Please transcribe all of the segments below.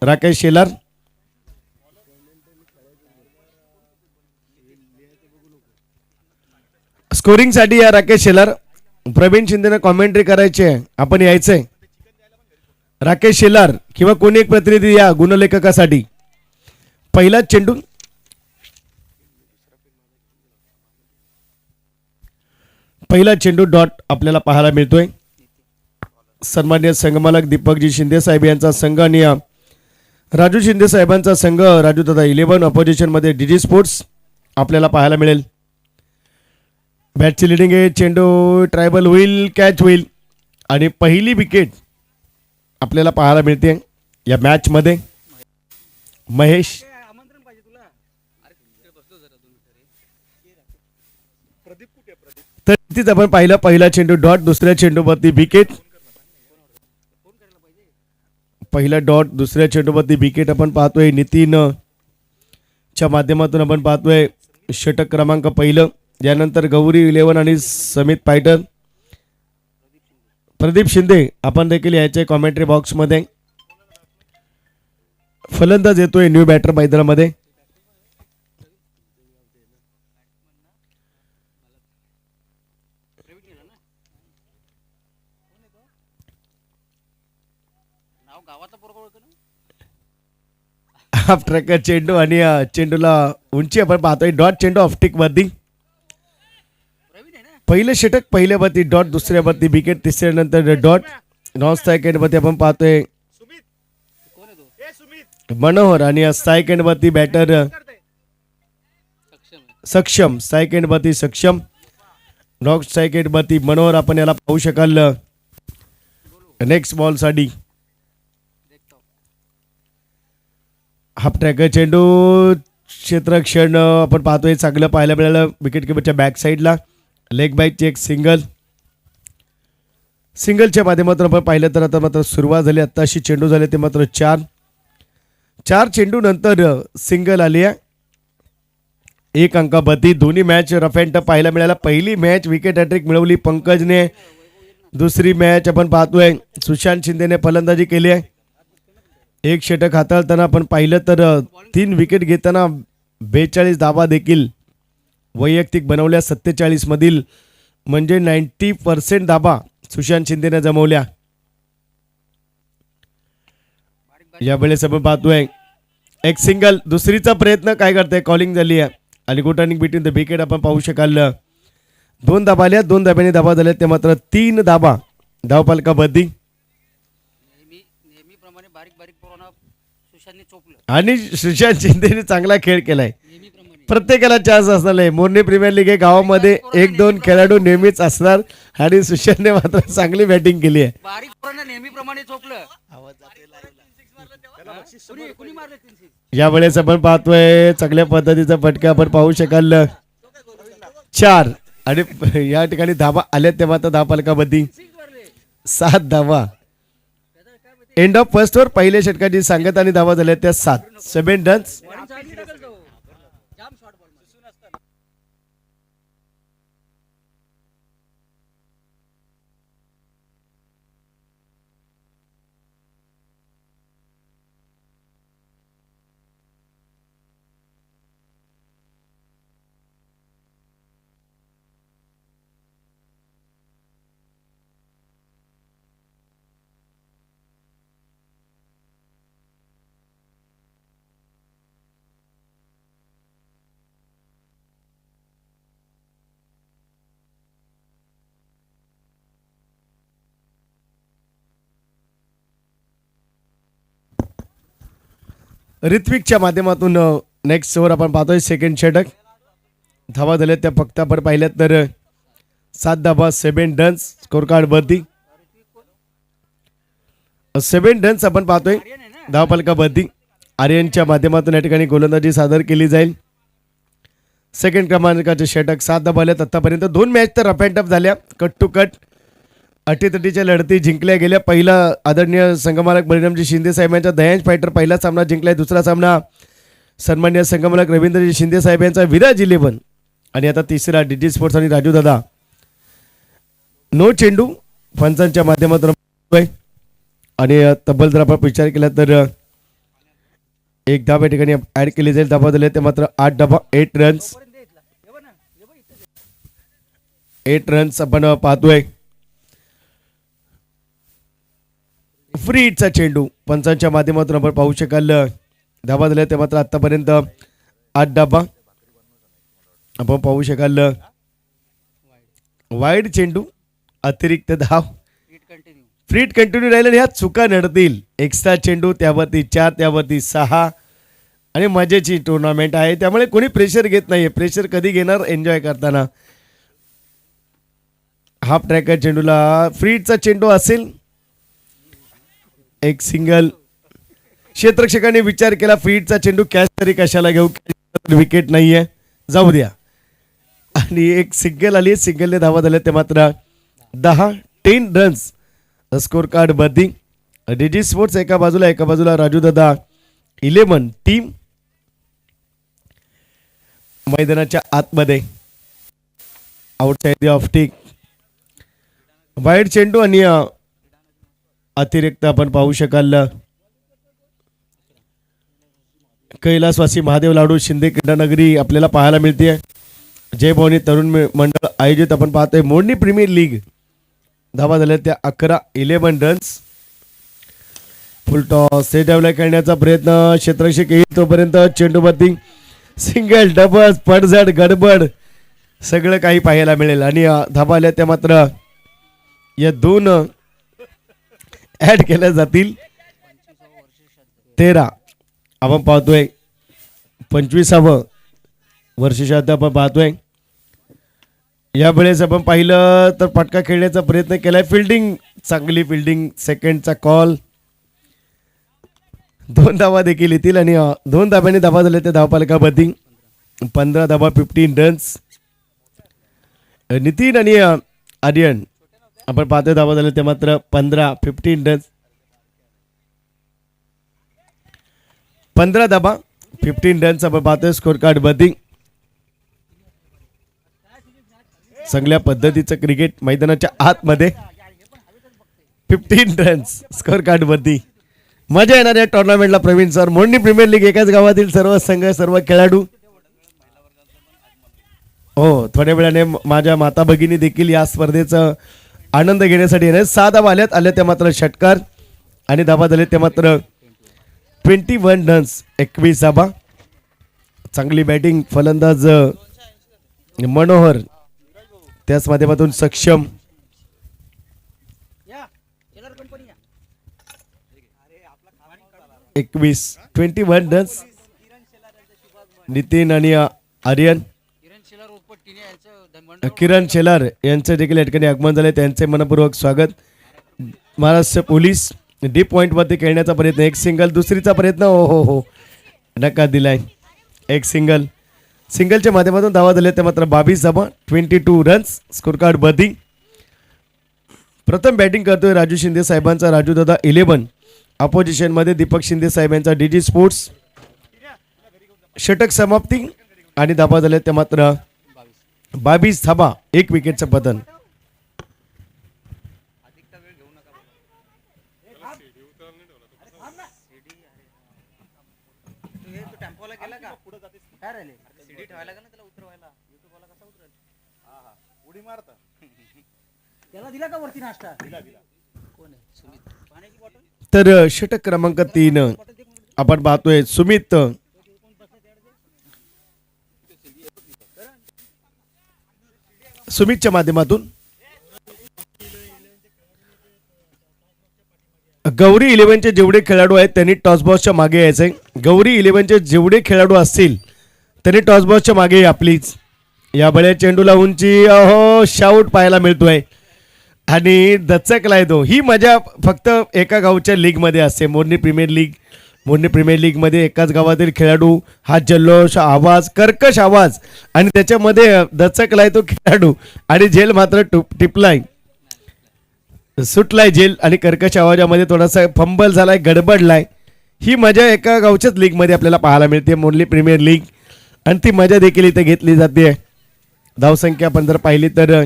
Rakesh Shelar. Scoring साठी या Rakesh Shelar. Pravin शिंदेने commentary करायची आहे, आपण यायचंय. राकेश शेलार किंवा कोणी एक प्रतिनिधी या गुणलेखकासाठी. पहिला चेंडू डॉट आपल्याला पाहायला मिळतोय. सन्मान्य संघमालक दीपकजी शिंदे साहेब यांचा संघ आणि राजू शिंदे साहेबांचा संघ राजू दादा 11 ऑपोजिशन मध्ये डीजी स्पोर्ट्स आपल्याला पाहायला मिळेल. बॅटची लिडिंग आहे. चेंडू ट्रायबल होईल, कॅच होईल आणि पहिली विकेट आपल्याला पाहायला मिळते या मॅच मध्ये. महेश तर तिथेच आपण पाहिलं. पहिला चेंडू डॉट, दुसऱ्या चेंडूवरती विकेट. पहिला डॉट, दुसऱ्या चेंडूवरती विकेट आपण पाहतोय. नितीन च्या माध्यमातून आपण पाहतोय षटक क्रमांक पहिलं. यानंतर गौरी 11 आणि समित फायटर. प्रदीप शिंदे आपण देखील यायचे कॉमेंट्री बॉक्स मध्ये. फलंदाज येतोय न्यू बॅटर मैदानामध्ये. हाफ ट्रॅकर चेंडू आणि चेंडूला उंची आपण पाहतोय. डॉट चेंडू ऑफटिक वरती. पहिले षटक पहिल्यावरती डॉट, दुसऱ्यावरती विकेट, तिसऱ्यानंतर डॉट. नॉन स्ट्राईक एंड वरती आपण पाहतोय मनोहर आणि स्ट्राईक एंड वरती बॅटर सक्षम. स्ट्राईक एंड वरती सक्षम. नॉन स्ट्राईक एंड वरती मनोहर आपण याला पाहू शकाल नेक्स्ट बॉल साठी. हाफ ट्रॅकर चेंडू क्षेत्रक्षण आपण पाहतोय चांगलं पाहायला मिळालं विकेट किपरच्या बॅक साईडला. लेग बाईकची एक सिंगलच्या माध्यमातून आपण पाहिलं तर आता मात्र सुरुवात झाली. आत्ताशी चेंडू झाले ते मात्र चार चेंडू नंतर सिंगल आली आहे. 1 अंकावरती. दोन्ही मॅच रफ अँड टफ पाहायला मिळाला. पहिली मॅच विकेट हॅट्रिक मिळवली पंकजने. दुसरी मॅच आपण पाहतोय सुशांत शिंदेने फलंदाजी केली आहे. एक षटक हाताळताना आपण पाहिलं तर 3 विकेट घेताना 42 धावा देखील वैयक्तिक बनवल्या 47 मधील, म्हणजे 90% धावा सुशांत शिंदेने जमवल्या. यावेळेस आपण पाहतोय एक सिंगल. दुसरीचा प्रयत्न काय करते, कॉलिंग झाली आहे आणि गुटानिंग बिटवीन द विकेट आपण पाहू शकाल. 2 धाबा आल्या, 2 धाब्याने धाबा झाल्या ते मात्र 3 धाबा धावपालकाबद्दी. आणि सुशांत शिंदेने चांगला खेळ केलाय. प्रत्येकाला चान्स असणार आहे. मोरनी प्रीमियर लीग हे गावामध्ये 1-2 खेळाडू नेहमीच असणार आणि सुशांतने मात्र चांगली बॅटिंग केली आहे. यावेळेस आपण पाहतोय चांगल्या पद्धतीचा फटका आपण पाहू शकाल. 4 आणि या ठिकाणी धाबा आल्या ते मात्र धावपालकाबद्दी 7 धावा. End of first over. पहिल्या षटकाची सांगत आणि धावा झाल्या त्या 7 रन्स. ऋत्विकच्या माध्यमातून नेक्स्ट ओव्हर आपण पाहतोय सेकंड षटक. धावा झाल्या त्या फक्त आपण पाहिल्यात तर 7 धावा 7 रन्स स्कोर कार्ड वरती. 7 रन्स आपण पाहतोय धावपालकावरती. आर्यनच्या माध्यमातून या ठिकाणी गोलंदाजी सादर केली जाईल. सेकंड क्रमांकाचे षटक. 7 धावा आल्यात आतापर्यंत. 2 मॅच तर रफ अँड टफ झाल्या, कट टू कट. अटीतटीच्या लढती जिंकल्या गेल्या. पहिला आदरणीय संघमालक बळीरामजी शिंदे साहेबांचा दयांश फायटर पहिला सामना जिंकलाय. दुसरा सामना सन्मान्य संघमालक रवींद्रजी शिंदे साहेब यांचा विराज 11 आणि आता तिसरा डीजी स्पोर्ट्स आणि राजू दादा. नो चेंडू पंचांच्या माध्यमातून आणि तब्बल जर आपण विचार केला तर एक धाब या ठिकाणी ऍड केली जाईल. धाबा झाले ते मात्र 8 धाबा 8 रन्स. 8 रन्स आपण पाहतोय. फ्री हिटचा चेंडू पंचांच्या माध्यमातून आपण पाहू शकाल. धाबा झाले ते मात्र आतापर्यंत 8 धाबा आपण पाहू शकाल. वाईड चेंडू अतिरिक्त धाव. फ्री हिट कंटिन्यू राहिलं. ह्या चुका नडतील. एक्स्ट्रा चेंडू त्यावरती 4 त्यावरती 6 आणि मजेची टुर्नामेंट आहे त्यामुळे कोणी प्रेशर घेत नाहीये. प्रेशर कधी घेणार एन्जॉय करताना. हाफ ट्रॅकर चेंडूला फ्री हिटचा चेंडू असेल. एक सिंगल. क्षेत्ररक्षकाने विचार केला फ्री हिटचा चेंडू कॅच तरी कशाला घेऊ, विकेट नाहीये जाऊ द्या. आणि एक सिंगल आली. सिंगलने धावा झाल्या ते मात्र 10 रन्स. स्कोर कार्ड बद्दी डीजी स्पोर्ट्स एका बाजूला राजू दादा 11 टीम मैदानाच्या आतमध्ये. Outside of tick. वाईड चेंडू आणि अतिरिक्त आपण पाहू शकाल. कैलासवासी महादेव लाडू शिंदे क्रीडानगरी आपल्याला पाहायला मिळते. जय भवानी तरुण मंडळ आयोजित आपण पाहतोय मोडणी प्रीमियर लीग. धावा झाल्या त्या 11 रन्स. फुल टॉस सेट डावला खेळण्याचा प्रयत्न. क्षेत्ररक्षक येईल तोपर्यंत चेंडूवरती सिंगल डबल पडझड गडबड सगळं काही पाहायला मिळेल. आणि धावा आल्या त्या मात्र या 2 ऍड केल्या जातील. 13 आपण पाहतोय. 25वे वर्षश्राद्ध आपण पाहतोय. यावेळेस आपण पाहिलं तर फटका खेळण्याचा प्रयत्न केलाय. फिल्डिंग चांगली फिल्डिंग. सेकंडचा कॉल. 2 धावा देखील येतील आणि 2 धाब्याने धावा झाल्या त्या धावपालकामध्ये 15 धावा 15 रन्स. नितीन आणि आर्यन आपण पाहतोय धावा झाल्या ते मात्र 15 रन्स. 15 धाबा 15 रन्स आपण पाहतोय स्कोर कार्ड मध्ये. चांगल्या पद्धतीचं क्रिकेट मैदानाच्या आतमध्ये 15 रन्स स्कोर कार्ड मध्ये. मजा येणार या टुर्नामेंटला. प्रवीण सर मोडणी प्रीमियर लीग एकाच गावातील सर्व संघ सर्व खेळाडू. हो थोड्या वेळाने माझ्या माता भगिनी देखील या स्पर्धेचा आनंद घेण्यासाठी येणार. 6 धावा आल्या त्या मात्र षटकार आणि धावा झाले ते मात्र 21 रन्स. 21 धावा. चांगली बॅटिंग. फलंदाज मनोहर त्याच माध्यमातून सक्षम. एकवीस 21 रन्स. नितीन आणि आर्यन. किरण शेलार यांचं देखील या ठिकाणी आगमन झाले. त्यांचे मनपूर्वक स्वागत. महाराष्ट्र पोलीस डीप पॉइंट वरती खेळण्याचा प्रयत्न. एक सिंगल. दुसरीचा प्रयत्न. हो नकार दिलाय. एक सिंगल. सिंगलच्या माध्यमातून धावा झाले ते मात्र 22 धावा 22 रन्स स्कोर कार्ड मध्ये. प्रथम बॅटिंग करतोय राजू शिंदे साहेबांचा राजू दादा 11. अपोजिशन मध्ये दीपक शिंदे साहेबांचा डीजी स्पोर्ट्स. षटक समाप्ती आणि धावा झाल्या ते मात्र 22 धावा 1 विकेटचं पतन. तर षटक क्रमांक 3 आपण पाहतोय सुमित सुमितच्या माध्यमातून. गौरी 11चे जेवढे खेळाडू आहेत त्यांनी टॉस बॉक्सच्या मागे यायचंय. गौरी 11चे जेवढे खेळाडू असतील त्यांनी टॉस बॉक्सच्या मागे आपलीच. या बळ्या चेंडूला उंची. शाऊट पाहायला मिळतोय आणि दचकलाय तो. ही मजा फक्त एका गावच्या लीग मध्ये असते. मोडणी प्रीमियर लीग मध्ये एकाच गावातील खेळाडू. हा जल्लोष आवाज कर्कश आवाज आणि त्याच्यामध्ये दचकलाय तो खेळाडू आणि झेल मात्र टिपलाय सुटलाय झेल आणि कर्कश आवाजामध्ये थोडासा फंबल झालाय गडबडलाय. ही मजा एका गावच्याच लीग मध्ये आपल्याला पाहायला मिळते मोडणी प्रीमियर लीग आणि ती मजा देखील इथे घेतली जाते. धावसंख्या आपण जर पाहिली तर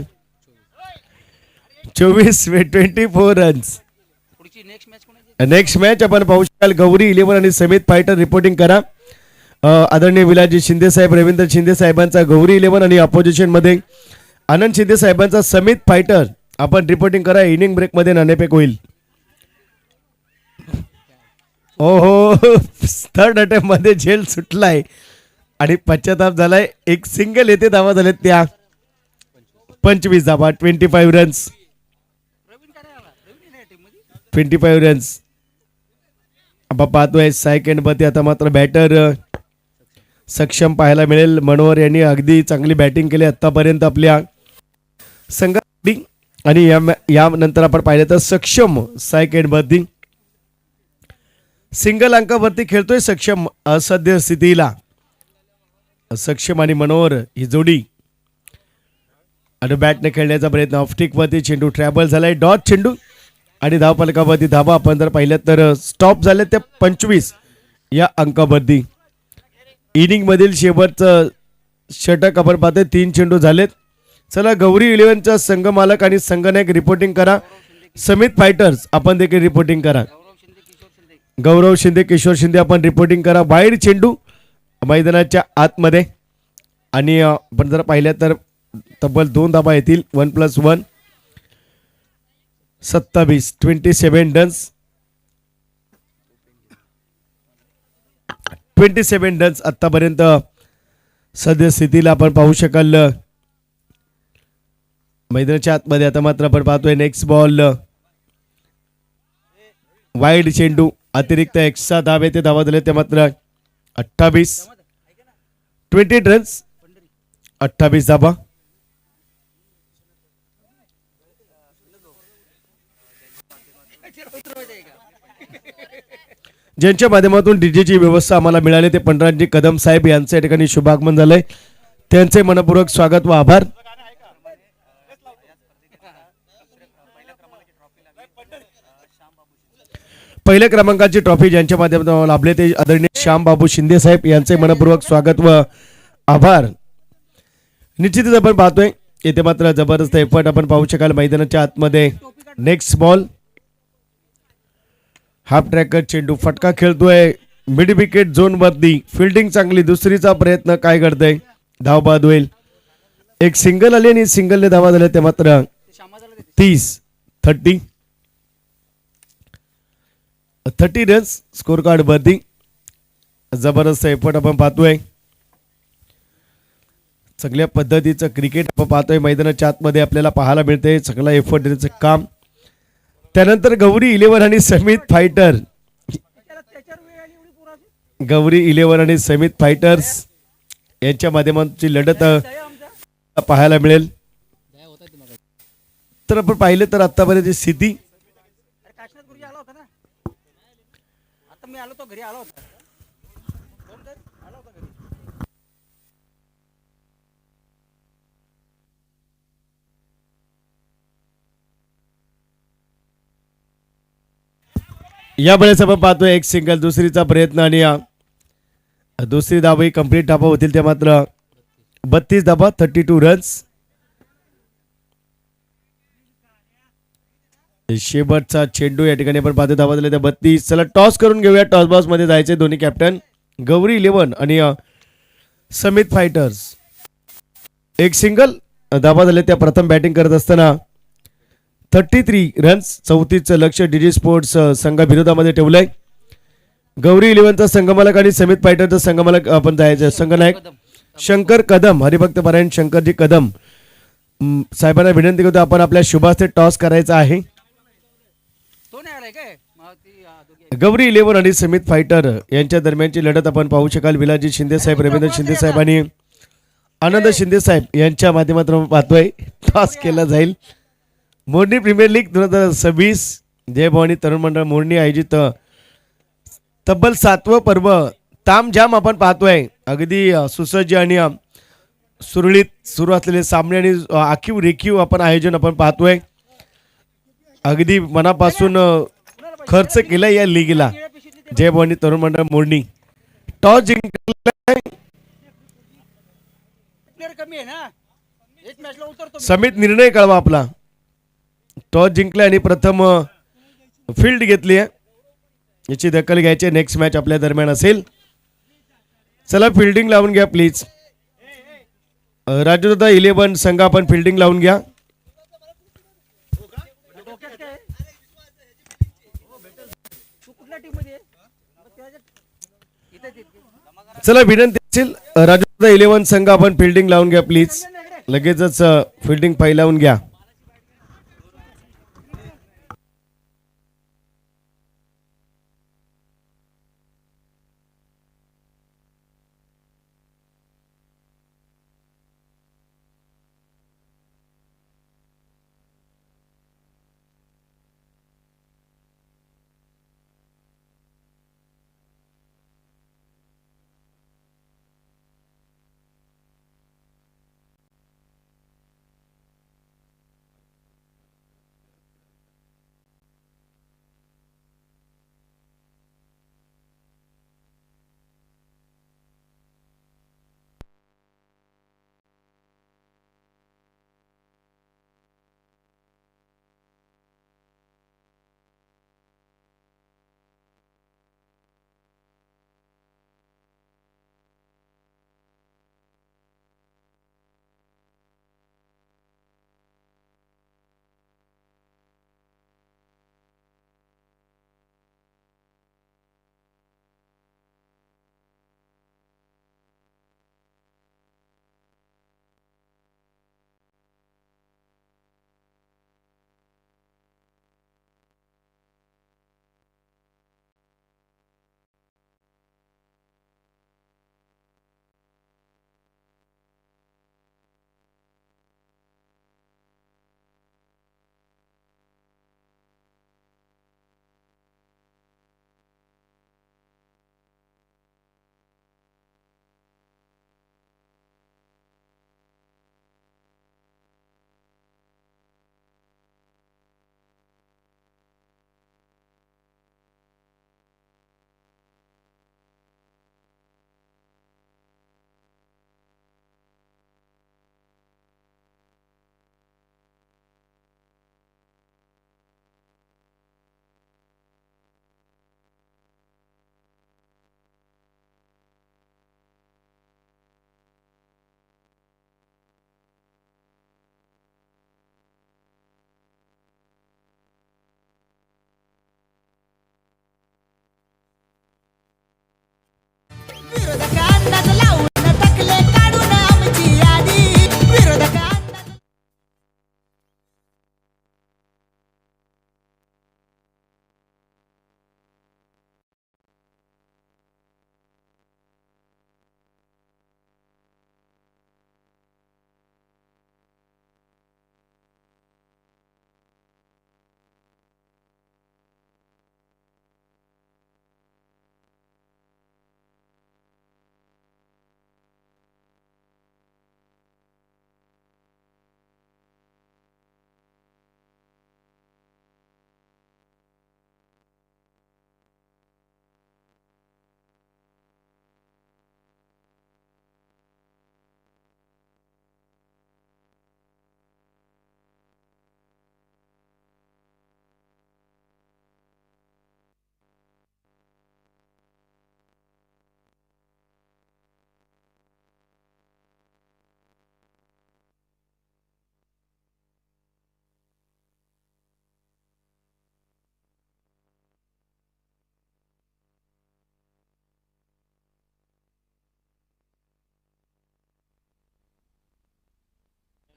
24 24 रन्स. नेक्स्ट मॅच आपण पाहू शकाल गौरी 11 आणि समित फायटर रिपोर्टिंग करा. आदरणीय विलाजी शिंदे साहेब, रवींद्र शिंदे साहेबांचा गौरी 11 आणि ऑपोजिशन मध्ये आनंद शिंदे साहेबांचा समित फायटर आपण रिपोर्टिंग करा. इनिंग ब्रेक मध्ये नाणेफेक होईल. ओहो, थर्ड अटेम्प्ट मध्ये झेल सुटलाय आणि पश्चाताप झालाय. एक सिंगल येते धावा झालेत त्या 25 धावा, 25 रन्स, 25 रन्स. आपण पाहतोय सेकंड मध्ये आता मात्र बॅटर सक्षम पाहायला मिळेल. मनोहर यांनी अगदी चांगली बॅटिंग केली आतापर्यंत आपल्या संघासाठी आणि यानंतर आपण पाहिलं तर सक्षम सेकंड मध्ये सिंगल अंकावरती खेळतोय सक्षम. असद्य स्थितीला सक्षम आणि मनोहर ही जोडी आणि बॅटने खेळण्याचा प्रयत्न. ऑफस्टिक वरती चेंडू ट्रॅव्हल झालाय. डॉट चेंडू आणि धावफलकावरती धावा आपण जर पाहिलं तर स्टॉप झाले त्या 25 या अंकावरती. इनिंग मधील शेवटचं षटक आपण पाहतोय. 3 चेंडू झालेत. चला गौरी 11चा संघ मालक आणि संघनायक रिपोर्टिंग करा. समित फायटर्स आपण देखील रिपोर्टिंग करा. गौरव शिंदे, किशोर शिंदे आपण रिपोर्टिंग करा. वाईड चेंडू मैदानाच्या आतमध्ये आणि आपण जर पाहिलं तर तब्बल 2 धाबा येतील. 1+1 27, 27 रन्स, 27 रन्स आतापर्यंत सध्या स्थितीला आपण पाहू शकाल मैदानाच्या आतमध्ये. आता मात्र आपण पाहतोय नेक्स्ट बॉल वाईड चेंडू अतिरिक्त एक्स्ट्रा धावे ते धावा दिले ते मात्र 28, 20 रन्स, 28 धावा. ज्यांच्या माध्यमातून डीजेची व्यवस्था आम्हाला मिळाली ते पंढराजी कदम साहेब यांचं या ठिकाणी शुभागमन झालंय. त्यांचे मनपूर्वक स्वागत व आभार. पहिल्या क्रमांकाची ट्रॉफी ज्यांच्या माध्यमातून लाभले ते आदरणीय श्याम बाबू शिंदे साहेब यांचे मनपूर्वक स्वागत व आभार. निश्चितच आपण पाहतोय येथे मात्र जबरदस्त एफर्ट आपण पाहू शकाल मैदानाच्या आतमध्ये. नेक्स्ट बॉल हाफ ट्रॅकर चेंडू फटका खेळतोय मिड विकेट झोन वरती. फिल्डिंग चांगली. दुसरीचा प्रयत्न काय करतोय. धाव बाद होईल. एक सिंगल आली आणि सिंगलने धावा झाल्या ते मात्र 30 रन्स स्कोर कार्ड वरती. जबरदस्त एफर्ट आपण पाहतोय. सगळ्या पद्धतीचं क्रिकेट आपण पाहतोय मैदानाच्या आतमध्ये आपल्याला पाहायला मिळते. सगळं एफर्ट देण्याचं काम. त्यानंतर गौरी 11 आणि समित फायटर. गौरी 11 आणि समित फायटर्स यांच्या माध्यमातून लढत पाहायला मिळेल. तर आपण पाहिलं तर आतापर्यंत स्थिती या वेळेस आपण पाहतोय एक सिंगल, दुसरीचा प्रयत्न आणि दुसरी धावा ही कंप्लीट धावा होतील ते मात्र 32 धावा, 32 रन्स. शेवटचा चेंडू या ठिकाणी आपण पाहतो धावा दिल्या त्या 32. चला टॉस करून घेऊया. टॉस बॉक्स मध्ये जायचे दोन्ही कॅप्टन. गौरी 11 आणि समित फायटर्स. एक सिंगल धावा झाले त्या प्रथम बॅटिंग करत असताना 33 रन्स. 34चं लक्ष डीजी स्पोर्ट्स संघाविरोधामध्ये ठेवलंय. गौरी 11चा संघमालक आणि समित फायटरचा संघमालक आपण जायचं. संघनायक शंकर कदम, हरिभक्त पारायण शंकरजी कदम साहेबांना विनंती करतो आपण आपल्या शुभास्ते टॉस करायचा आहे. गौरी 11 आणि समित फायटर यांच्या दरम्यानची लढत आपण पाहू शकाल. विलाजी शिंदे साहेब, रवींद्र शिंदे साहेब आणि आनंद शिंदे साहेब यांच्या माध्यमातून पाहतोय टॉस केला जाईल. मोरनी प्रीमियर लीग 2026 जय भवानी तरुण मंडळ मोरनी आयोजित तब्बल 7वं पर्व तामझाम आपण पाहतोय. अगदी सुसज्ज आणि सुरळीत सुरू असलेले सामने आणि आखीव रेखीव आपण आयोजन आपण पाहतोय. अगदी मनापासून खर्च केला या लीगला जय भवानी तरुण मंडळ मोरनी. टॉस जिंकला समित, निर्णय कळवा आपला. टॉस जिंकला आणि प्रथम फील्ड घेतली आहे. याची दखल घ्यायची. नेक्स्ट मॅच आपल्या दरम्यान असेल. चला फिल्डिंग लावून घ्या प्लीज. राजूदादा 11 संघ आपण फिल्डिंग लावून घ्या. चला विनंती असेल राजूदादा 11 संघ आपण फिल्डिंग लावून घ्या प्लीज. लगेचच फिल्डिंग फैलावून घ्या.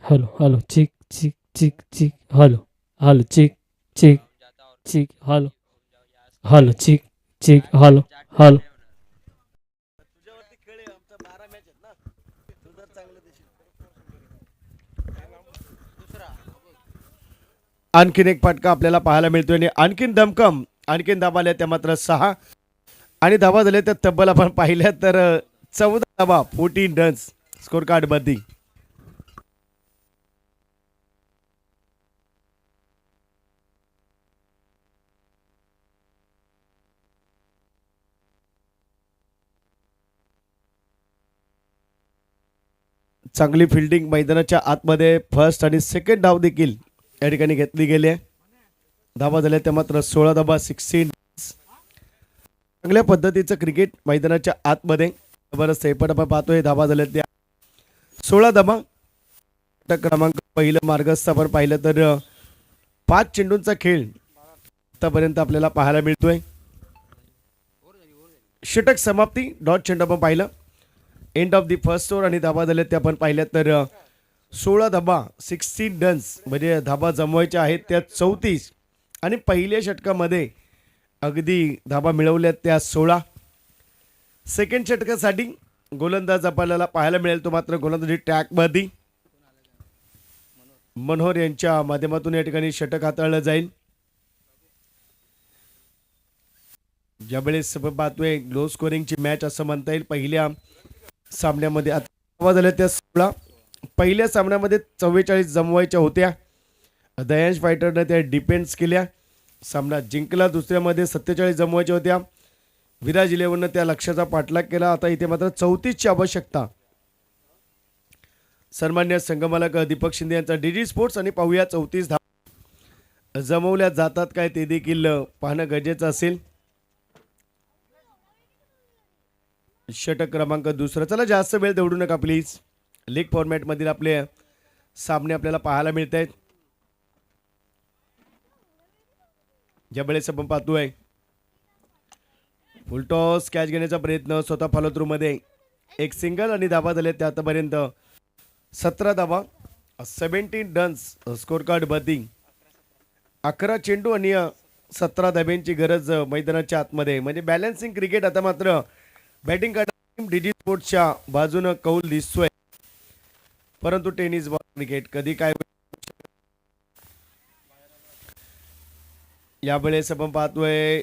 हेलो हेलो चिक चिक चिक चिक हेलो हेलो चिक चिक चिक हेलो हेलो चिक चिक हेलो हेलो. आणखीन एक फटका आपल्याला पाहायला मिळतोय आणि आणखीन दमकम आणखीन धाबा आल्या त्या मात्र 6 आणि धाबा झाल्या त्या तब्बल आपण पाहिल्या तर 14 धाबा 14 रन्स स्कोर कार्ड मध्ये. चांगली फिल्डिंग मैदानाच्या आतमध्ये फर्स्ट आणि सेकंड धाव देखील या ठिकाणी घेतली गेली आहे. धाबा झाल्या त्या मात्र 16 धाबा 16 चांगल्या पद्धतीचं क्रिकेट मैदानाच्या आतमध्ये बरं सेपट आपण पाहतोय. धाबा झाल्या त्या 16 धाबा. क्रमांक पहिलं मार्गस्थ आपण पाहिलं तर 5 चेंडूंचा खेळ आतापर्यंत आपल्याला पाहायला मिळतोय. षटक समाप्ती डॉट चेंडू आपण पाहिलं. End of the first over आणि धाबा झाल्या त्या आपण पाहिल्या तर 16 धाबा 16 रन्स म्हणजे धाबा जमवायच्या आहेत त्या 34 आणि पहिल्या षटकामध्ये अगदी धाबा मिळवल्यात त्या 16. सेकंड षटकासाठी गोलंदाज आपल्याला पाहायला मिळेल तो मात्र गोलंदाजी ट्रॅकमध्ये मनोहर यांच्या माध्यमातून या ठिकाणी षटक हाताळलं जाईल. ज्यावेळेस पाहतोय लो स्कोरिंगची मॅच असं म्हणता येईल. पहिल्या सामन्यामध्ये आता झाल्या त्या 16. पहिल्या सामन्यामध्ये 44 जमवायच्या होत्या. दयांश फायटरनं त्या डिफेन्स केल्या, सामना जिंकला. दुसऱ्यामध्ये 47 जमवायच्या होत्या. विराज 11नं त्या लक्ष्याचा पाठलाग केला. आता इथे मात्र 34ची आवश्यकता. सन्मान्य संघमालक दीपक शिंदे यांचा डीजी स्पोर्ट्स आणि पाहूया 34 धावा जमवल्या जातात काय ते देखील पाहणं गरजेचं असेल. षटक क्रमांक दुसरा. चला जास्त वेळ दौडू नका प्लीज. लीग फॉर्मॅट मधील आपले सामने आपल्याला पाहायला मिळत आहेत. ज्यावेळेस आपण पाहतोय फुलटॉस कॅच घेण्याचा प्रयत्न स्वतः फॉलो थ्रू मध्ये एक सिंगल आणि धाबा झाले त्या आतापर्यंत 17 धाबा 17 रन्स स्कोर कार्ड बदिंग. 11 चेंडू आणि 17 धाब्यांची गरज मैदानाच्या आतमध्ये म्हणजे बॅलन्सिंग क्रिकेट. आता मात्र बॅटिंग करणारी डीजी स्पोर्ट्सच्या बाजूनं कौल दिसतोय, परंतु टेनिस बॉल क्रिकेट कधी काय. यावेळेस आपण पाहतोय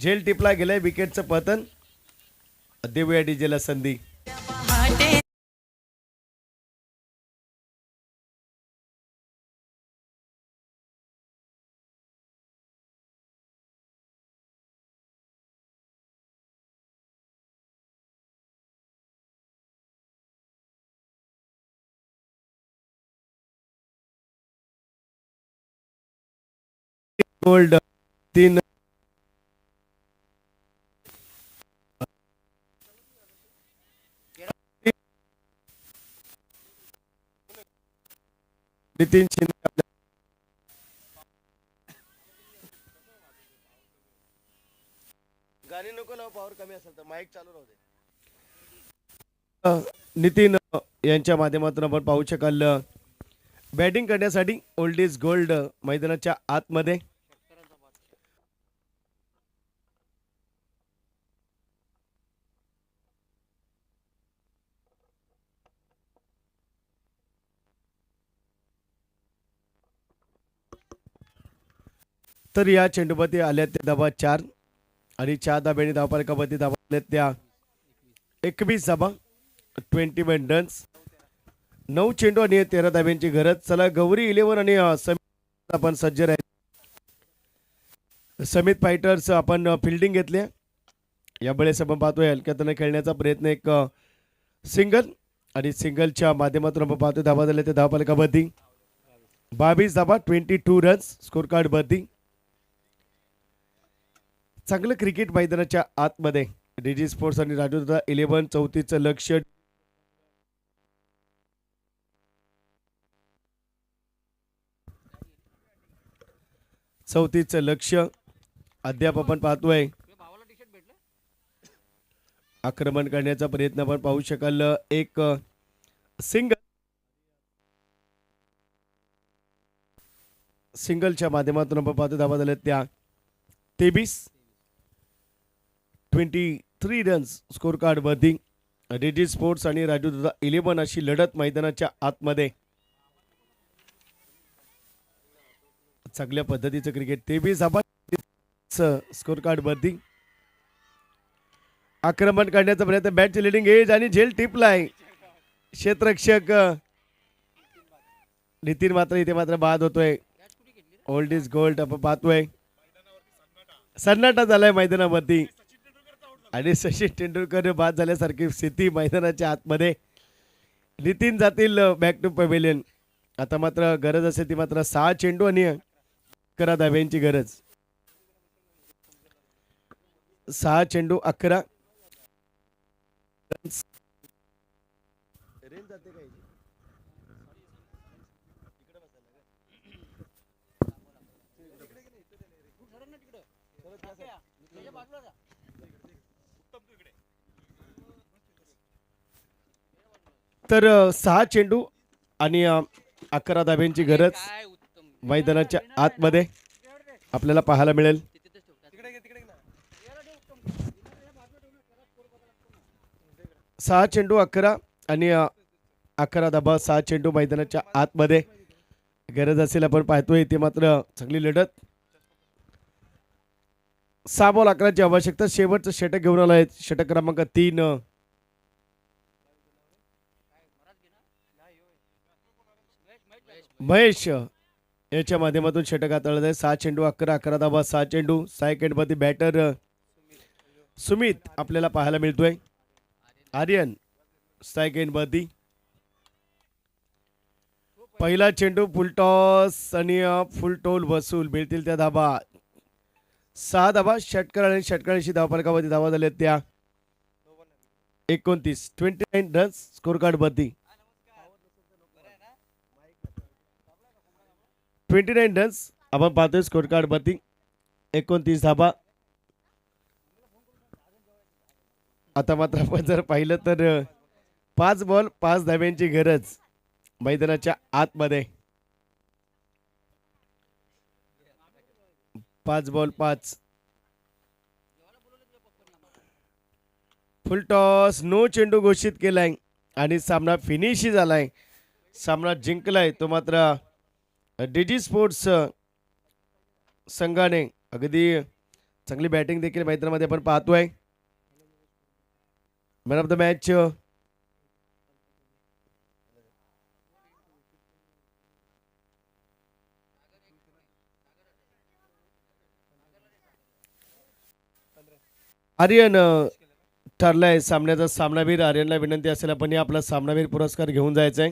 झेल टिपला गेलाय विकेटचं पतन. देऊया डीजेला संधी. गोल्ड 3 नितीन शिंदे. गाणी नको लाव, पॉवर कमी असेल तर माईक चालू राहू दे. नितीन यांच्या माध्यमातून आपण पाहू शकाल बॅटिंग करण्यासाठी ओल्ड इज गोल्ड मैदानाच्या आतमध्ये. तर या चेंडूपती आल्या त्या धाबा 4 आणि 4 धाब्याने धावपालकापती धाबा आल्या त्या 21 धाबा 21 रन्स. 9 चेंडू आणि 13 धाब्यांची गरज. चला गौरी 11 आणि समित आपण सज्ज राहील. समित फायटर्स आपण फिल्डिंग घेतली. यावेळेस आपण पाहतोय हलक्यातनं खेळण्याचा प्रयत्न एक सिंगल आणि सिंगलच्या माध्यमातून आपण पाहतोय धाबा झाल्या त्या धावपालकापती 22 धाबा 22 रन्स स्कोर कार्ड बद्दी. चांगलं क्रिकेट मैदानाच्या आतमध्ये डीजी स्पोर्ट्स आणि राजू 11 34चं लक्ष. चौथीचं लक्ष अद्याप आपण पाहतोय. आक्रमण करण्याचा प्रयत्न आपण पाहू शकाल. एक सिंगल सिंगलच्या माध्यमातून आपण पाहतो धाबा झाल्या त्या 23 रन्स स्कोर कार्ड मध्ये. डीजी स्पोर्ट्स आणि राजू 11 अशी लढत मैदानाच्या आतमध्ये. चांगल्या पद्धतीचं क्रिकेट 23 धाबा स्कोर कार्ड मध्ये. आक्रमण करण्याचा प्रयत्न बॅटची लिडिंग एज आणि झेल टिपलाय क्षेत्ररक्षक नितीन मात्र इथे मात्र बाद होतोय. ओल्ड इज गोल्ड आपण पाहतोय. सन्नाटा झालाय मैदानामध्ये आणि सचिन तेंडुलकर बाद झाल्यासारखी स्थिती मैदानाच्या आतमध्ये. नितीन जातील बॅक टू पवेलियन. आता मात्र गरज असेल ती मात्र 6 चेंडू आणि 11 धाब्यांची गरज. 6 चेंडू 11. तर 6 चेंडू आणि 11 धाब्यांची गरज मैदानाच्या आतमध्ये आपल्याला पाहायला मिळेल. 6 चेंडू 11 आणि 11 धाबा, 6 चेंडू मैदानाच्या आतमध्ये गरज असेल आपण पाहतोय. इथे मात्र चांगली लढत. 6 बॉल 11ची आवश्यकता. शेवटचं षटक घेऊन आलाय षटक क्रमांक 3. महेश याच्या माध्यमातून षटक हाताळत आहे. 6 चेंडू 11, 11 धाबा, 6 चेंडू. सायकेंडमध्ये बॅटर सुमित आपल्याला पाहायला मिळतोय. आर्यन सायकेंडमध्ये पहिला चेंडू फुलटॉस आणि फुलटोल वसूल. मिळतील त्या धाबा. 6 धाबा. षटकर आणि षटकारांशी धावफलकामध्ये धावा झाल्या त्या 29. 29 रन्स स्कोर कार्ड वरती. 29 रन्स आपण पाहतोय स्कोर कार्ड वरती. 29 धाबा. आता मात्र आपण जर पाहिलं तर 5 बॉल 5 धाब्यांची गरज मैदानाच्या आतमध्ये. 5 बॉल 5. फुल टॉस. नो चेंडू घोषित केलाय आणि सामना फिनिश झालाय. सामना जिंकलाय तो मात्र डीजी स्पोर्ट्स संघाने. अगदी चांगली बॅटिंग देखील मैदानामध्ये आपण पाहतोय. Man of the match Aryan ठरलाय सामन्याचा सामनावीर. आर्यनला विनंती असेल आपण आपला सामनावीर पुरस्कार घेऊन जायचा आहे.